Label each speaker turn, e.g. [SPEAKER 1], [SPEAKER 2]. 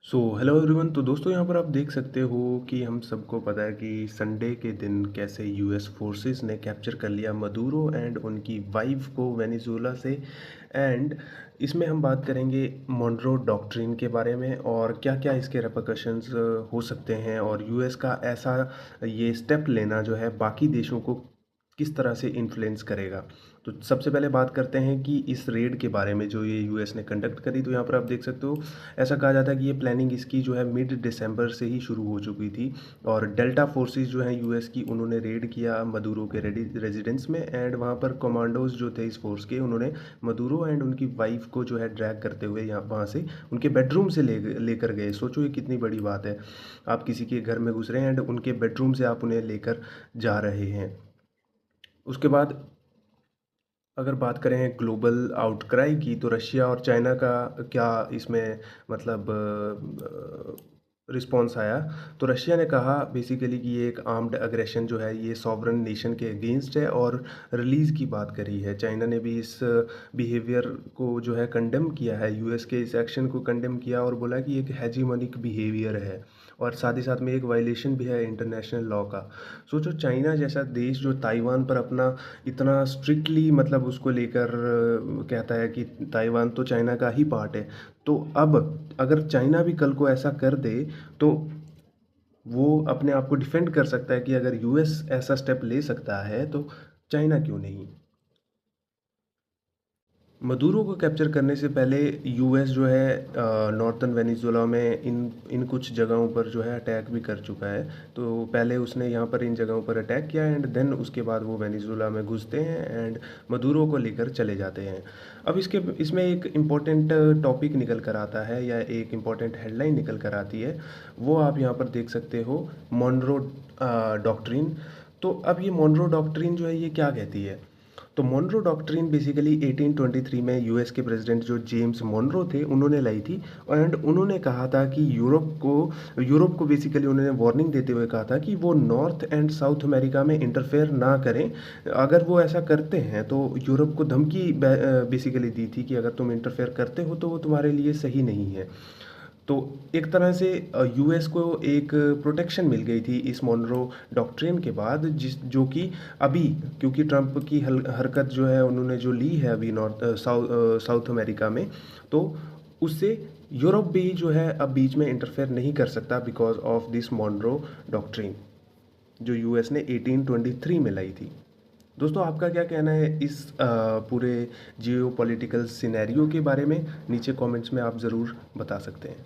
[SPEAKER 1] Hello everyone. तो दोस्तों यहाँ पर आप देख सकते हो कि हम सबको पता है कि संडे के दिन कैसे यूएस फोर्सेस ने कैप्चर कर लिया मदुरो एंड उनकी वाइफ को वेनेजुएला से। एंड इसमें हम बात करेंगे मॉन्ट्रो डॉक्ट्रिन के बारे में और क्या क्या इसके रेपरकशंस हो सकते हैं, और यूएस का ऐसा ये स्टेप लेना जो है बाकी देशों को किस तरह से इन्फ्लुएंस करेगा। तो सबसे पहले बात करते हैं कि इस रेड के बारे में जो ये यूएस ने कंडक्ट करी। तो यहाँ पर आप देख सकते हो, ऐसा कहा जाता है कि ये प्लानिंग इसकी जो है मिड दिसंबर से ही शुरू हो चुकी थी। और डेल्टा फोर्सेस जो हैं यूएस की, उन्होंने रेड किया मदुरो के रेजिडेंस में। एंड वहाँ पर कमांडोज जो थे इस फोर्स के, उन्होंने मदुरो एंड उनकी वाइफ को जो है ड्रैग करते हुए यहाँ वहाँ से उनके बेडरूम से लेकर गए। सोचो ये कितनी बड़ी बात है, आप किसी के घर में घुस रहे हैं एंड उनके बेडरूम से आप उन्हें लेकर जा रहे हैं। उसके बाद अगर बात करें ग्लोबल आउटक्राई की, तो रशिया और चाइना का क्या इसमें मतलब रिस्पॉन्स आया। तो रशिया ने कहा बेसिकली कि ये एक आर्म्ड अग्रेशन जो है ये सॉवरन नेशन के अगेंस्ट है और रिलीज़ की बात करी है। चाइना ने भी इस बिहेवियर को जो है कंडेम किया है, यूएस के इस एक्शन को कंडेम किया और बोला कि एक हेजीमोनिक बिहेवियर है और साथ ही साथ में एक वायलेशन भी है इंटरनेशनल लॉ का। सोचो चाइना जैसा देश जो ताइवान पर अपना इतना स्ट्रिक्टली मतलब उसको लेकर कहता है कि ताइवान तो चाइना का ही पार्ट है। तो अब अगर चाइना भी कल को ऐसा कर दे तो वो अपने आप को डिफेंड कर सकता है कि अगर यूएस ऐसा स्टेप ले सकता है तो चाइना क्यों नहीं। मदुरो को कैप्चर करने से पहले यूएस जो है नॉर्थन वेनेजुएला में इन इन कुछ जगहों पर जो है अटैक भी कर चुका है। तो पहले उसने यहाँ पर इन जगहों पर अटैक किया एंड देन उसके बाद वो वेनेजुएला में घुसते हैं एंड मदुरो को लेकर चले जाते हैं। अब इसमें एक इम्पॉर्टेंट टॉपिक निकल कर आता है या एक इम्पॉर्टेंट हेडलाइन निकल कर आती है, वो आप यहाँ पर देख सकते हो, मॉन्ट्रो डॉक्ट्रिन। तो अब ये मॉन्ट्रो डॉक्ट्रिन जो है ये क्या कहती है। तो मॉन्ट्रो डॉक्ट्रिन बेसिकली 1823 में यूएस के प्रेसिडेंट जो जेम्स मॉन्रो थे उन्होंने लाई थी। एंड उन्होंने कहा था कि यूरोप को बेसिकली उन्होंने वार्निंग देते हुए कहा था कि वो नॉर्थ एंड साउथ अमेरिका में इंटरफेयर ना करें। अगर वो ऐसा करते हैं तो यूरोप को धमकी बेसिकली दी थी कि अगर तुम इंटरफेयर करते हो तो वो तुम्हारे लिए सही नहीं है। तो एक तरह से यूएस को एक प्रोटेक्शन मिल गई थी इस मॉन्रो डॉक्ट्रिन के बाद, जिस जो कि अभी क्योंकि ट्रम्प की हरकत जो है उन्होंने जो ली है अभी साउथ अमेरिका में, तो उससे यूरोप भी जो है अब बीच में इंटरफेयर नहीं कर सकता बिकॉज ऑफ दिस मॉन्रो डॉक्ट्रिन जो यूएस ने 1823 में लाई थी। दोस्तों आपका क्या कहना है इस पूरे जियो पॉलिटिकल सिनेरियो के बारे में, नीचे कमेंट्स में आप ज़रूर बता सकते हैं।